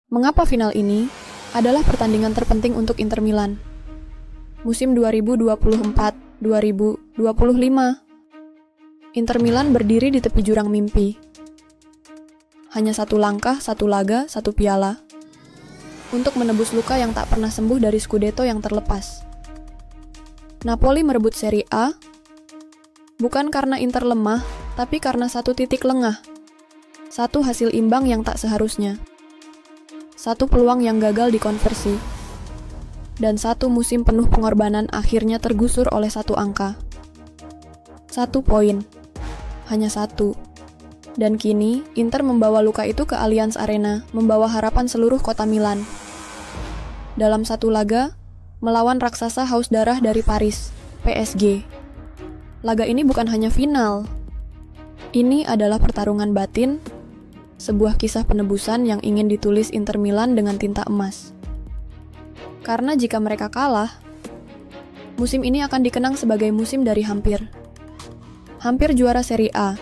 Mengapa final ini adalah pertandingan terpenting untuk Inter Milan? Musim 2024-2025, Inter Milan berdiri di tepi jurang mimpi. Hanya satu langkah, satu laga, satu piala untuk menebus luka yang tak pernah sembuh dari Scudetto yang terlepas. Napoli merebut Serie A bukan karena Inter lemah, tapi karena satu titik lengah. Satu hasil imbang yang tak seharusnya. Satu peluang yang gagal dikonversi. Dan satu musim penuh pengorbanan akhirnya tergusur oleh satu angka. 1 poin. Hanya 1. Dan kini, Inter membawa luka itu ke Allianz Arena, membawa harapan seluruh kota Milan. Dalam satu laga, melawan raksasa haus darah dari Paris, PSG. Laga ini bukan hanya final. Ini adalah pertarungan batin, sebuah kisah penebusan yang ingin ditulis Inter Milan dengan tinta emas. Karena jika mereka kalah, musim ini akan dikenang sebagai musim dari hampir. Hampir juara Serie A,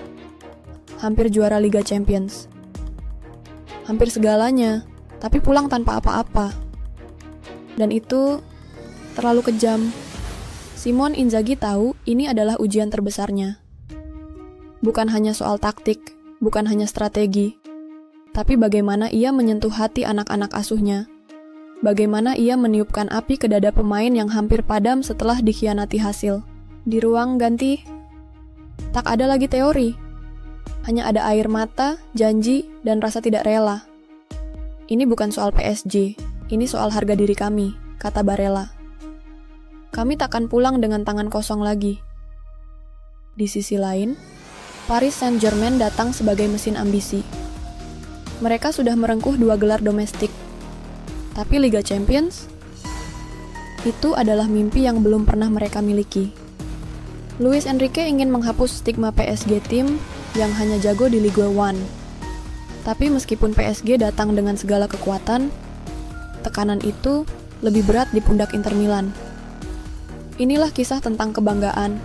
hampir juara Liga Champions. Hampir segalanya, tapi pulang tanpa apa-apa. Dan itu terlalu kejam. Simone Inzaghi tahu ini adalah ujian terbesarnya. Bukan hanya soal taktik, bukan hanya strategi, tapi bagaimana ia menyentuh hati anak-anak asuhnya. Bagaimana ia meniupkan api ke dada pemain yang hampir padam setelah dikhianati hasil. Di ruang ganti, tak ada lagi teori. Hanya ada air mata, janji, dan rasa tidak rela. Ini bukan soal PSG, ini soal harga diri kami, kata Barella. Kami takkan pulang dengan tangan kosong lagi. Di sisi lain, Paris Saint-Germain datang sebagai mesin ambisi. Mereka sudah merengkuh 2 gelar domestik. Tapi Liga Champions? Itu adalah mimpi yang belum pernah mereka miliki. Luis Enrique ingin menghapus stigma PSG tim yang hanya jago di Ligue 1. Tapi meskipun PSG datang dengan segala kekuatan, tekanan itu lebih berat di pundak Inter Milan. Inilah kisah tentang kebanggaan,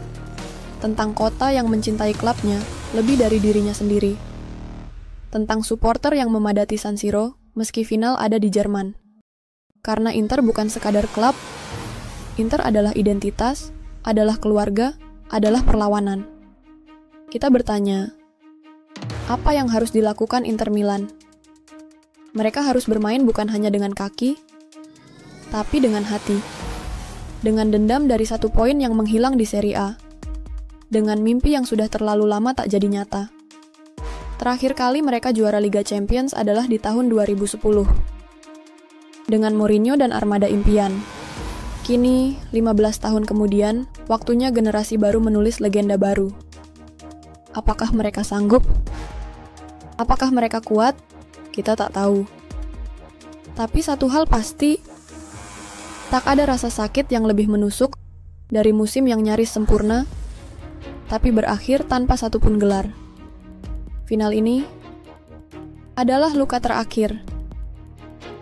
tentang kota yang mencintai klubnya lebih dari dirinya sendiri. Tentang supporter yang memadati San Siro meski final ada di Jerman. Karena Inter bukan sekadar klub, Inter adalah identitas, adalah keluarga, adalah perlawanan. Kita bertanya, apa yang harus dilakukan Inter Milan? Mereka harus bermain bukan hanya dengan kaki, tapi dengan hati. Dengan dendam dari 1 poin yang menghilang di Serie A. Dengan mimpi yang sudah terlalu lama tak jadi nyata. Terakhir kali mereka juara Liga Champions adalah di tahun 2010. Dengan Mourinho dan armada impian. Kini, 15 tahun kemudian, waktunya generasi baru menulis legenda baru. Apakah mereka sanggup? Apakah mereka kuat? Kita tak tahu. Tapi satu hal pasti, tak ada rasa sakit yang lebih menusuk dari musim yang nyaris sempurna, tapi berakhir tanpa satupun gelar. Final ini adalah luka terakhir,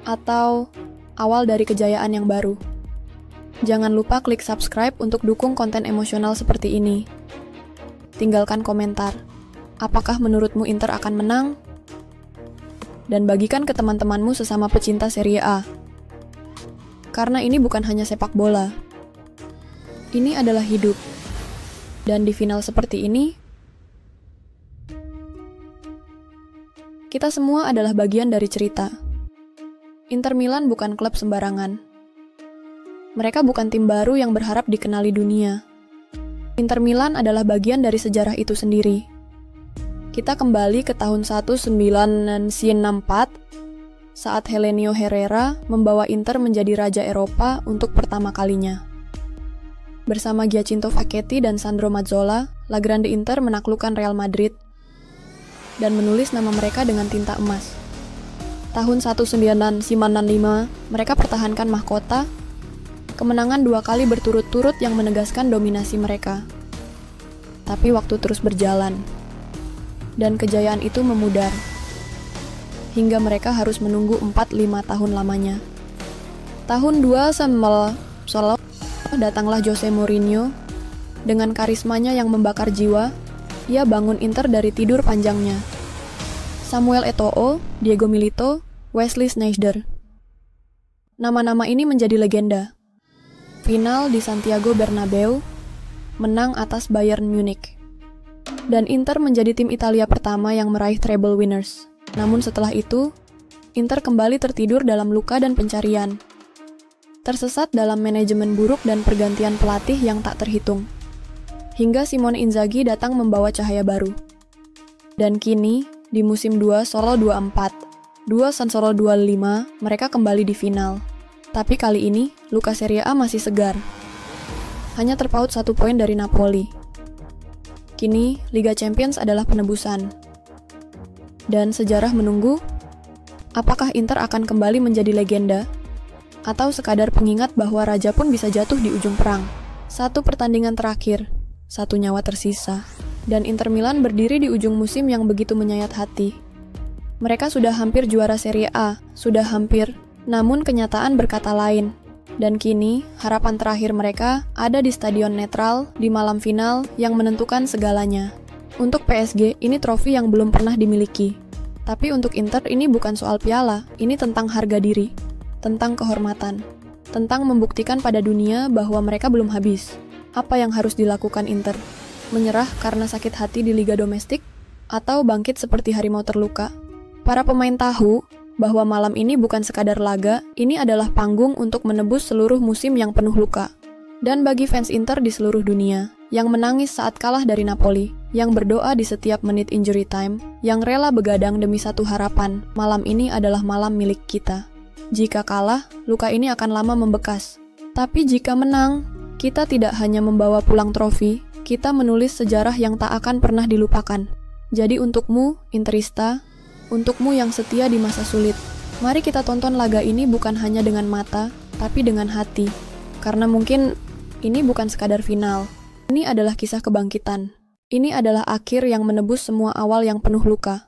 atau awal dari kejayaan yang baru. Jangan lupa klik subscribe untuk dukung konten emosional seperti ini. Tinggalkan komentar, apakah menurutmu Inter akan menang? Dan bagikan ke teman-temanmu sesama pecinta Serie A. Karena ini bukan hanya sepak bola. Ini adalah hidup. Dan di final seperti ini, kita semua adalah bagian dari cerita. Inter Milan bukan klub sembarangan. Mereka bukan tim baru yang berharap dikenali dunia. Inter Milan adalah bagian dari sejarah itu sendiri. Kita kembali ke tahun 1994 saat Helenio Herrera membawa Inter menjadi raja Eropa untuk pertama kalinya. Bersama Giacinto Facchetti dan Sandro Mazzola, La Grande Inter menaklukkan Real Madrid dan menulis nama mereka dengan tinta emas. Tahun 1995, mereka pertahankan mahkota, kemenangan 2 kali berturut-turut yang menegaskan dominasi mereka. Tapi waktu terus berjalan, dan kejayaan itu memudar, hingga mereka harus menunggu 4-5 tahun lamanya. Tahun 2000, datanglah Jose Mourinho, dengan karismanya yang membakar jiwa, ia bangun Inter dari tidur panjangnya. Samuel Eto'o, Diego Milito, Wesley Sneijder. Nama-nama ini menjadi legenda. Final di Santiago Bernabeu, menang atas Bayern Munich. Dan Inter menjadi tim Italia pertama yang meraih treble winners. Namun setelah itu, Inter kembali tertidur dalam luka dan pencarian. Tersesat dalam manajemen buruk dan pergantian pelatih yang tak terhitung. Hingga Simone Inzaghi datang membawa cahaya baru. Dan kini, di musim 2 Solo 24, 2 Sansoro 25, mereka kembali di final. Tapi kali ini, luka Serie A masih segar. Hanya terpaut 1 poin dari Napoli. Kini, Liga Champions adalah penebusan. Dan sejarah menunggu, apakah Inter akan kembali menjadi legenda? Atau sekadar pengingat bahwa raja pun bisa jatuh di ujung perang. 1 pertandingan terakhir, 1 nyawa tersisa. Dan Inter Milan berdiri di ujung musim yang begitu menyayat hati. Mereka sudah hampir juara Serie A, sudah hampir, namun kenyataan berkata lain. Dan kini, harapan terakhir mereka ada di stadion netral di malam final yang menentukan segalanya. Untuk PSG, ini trofi yang belum pernah dimiliki. Tapi untuk Inter ini bukan soal piala, ini tentang harga diri, tentang kehormatan, tentang membuktikan pada dunia bahwa mereka belum habis. Apa yang harus dilakukan Inter? Menyerah karena sakit hati di liga domestik? Atau bangkit seperti harimau terluka? Para pemain tahu bahwa malam ini bukan sekadar laga, ini adalah panggung untuk menebus seluruh musim yang penuh luka. Dan bagi fans Inter di seluruh dunia, yang menangis saat kalah dari Napoli, yang berdoa di setiap menit injury time, yang rela begadang demi 1 harapan, malam ini adalah malam milik kita. Jika kalah, luka ini akan lama membekas. Tapi jika menang, kita tidak hanya membawa pulang trofi, kita menulis sejarah yang tak akan pernah dilupakan. Jadi untukmu, Interista, untukmu yang setia di masa sulit, mari kita tonton laga ini bukan hanya dengan mata, tapi dengan hati. Karena mungkin ini bukan sekadar final. Ini adalah kisah kebangkitan. Ini adalah akhir yang menebus semua awal yang penuh luka.